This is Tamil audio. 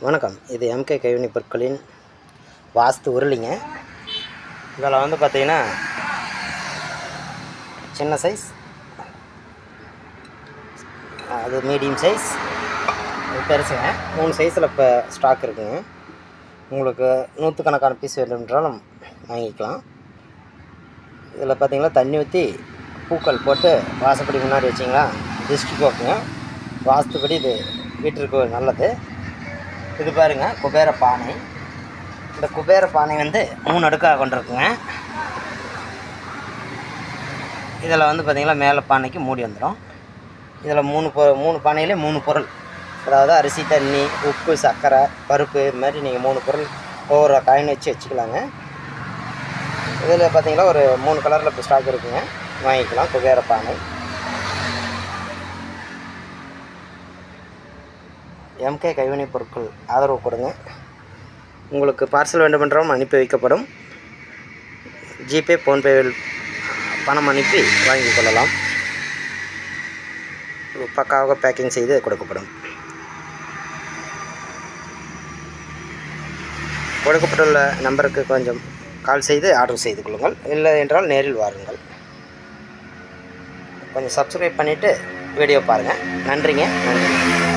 வணக்கம். இது எம்கே கைவினைப் பொருட்களின் வாஸ்து உருளிங்க. இதில் வந்து பார்த்திங்கன்னா சின்ன சைஸ், அது மீடியம் சைஸ், அது பெருசுங்க. 3 சைஸில் இப்போ ஸ்டாக் இருக்குங்க. உங்களுக்கு நூற்றுக்கணக்கான பீஸ் வேணுன்றாலும் வாங்கிக்கலாம். இதில் பார்த்திங்கன்னா தண்ணி ஊற்றி பூக்கள் போட்டு வாசப்படி முன்னாடி வச்சிங்களா திருஷ்டி போக்குங்க. வாஸ்துப்படி இது வீட்டிற்கு நல்லது. இது பாருங்கள், குபேர பானை. இந்த குபேர பானை வந்து 3 அடுக்காக கொண்டிருக்குங்க. இதில் வந்து பார்த்திங்கன்னா மேலே பானைக்கு மூடி வந்துடும். இதில் 3 பானையிலே 3 பொருள், அதாவது அரிசி, தண்ணி, உப்பு, சர்க்கரை, பருப்பு, இது மாதிரி நீங்கள் 3 பொருள் ஒவ்வொரு காயின் வச்சுக்கலாங்க. இதில் பார்த்திங்கன்னா ஒரு 3 கலரில் இப்போ ஸ்டாக் இருக்குங்க, வாங்கிக்கலாம். குபேர பானை. எம்கே கைவினைப் பொருட்கள் ஆதரவு கொடுங்க. உங்களுக்கு பார்சல் வேண்டுமென்றாலும் அனுப்பி வைக்கப்படும். ஜிபே, ஃபோன்பேவில் பணம் அனுப்பி வாங்கிக் கொள்ளலாம். பக்காவாக பேக்கிங் செய்து கொடுக்கப்படும். கொடுக்கப்பட்டுள்ள நம்பருக்கு கொஞ்சம் கால் செய்து ஆர்டர் செய்து கொள்ளுங்கள். இல்லை என்றால் நேரில் வாருங்கள். கொஞ்சம் சப்ஸ்கிரைப் பண்ணிவிட்டு வீடியோ பாருங்கள். நன்றிங்க. நன்றி.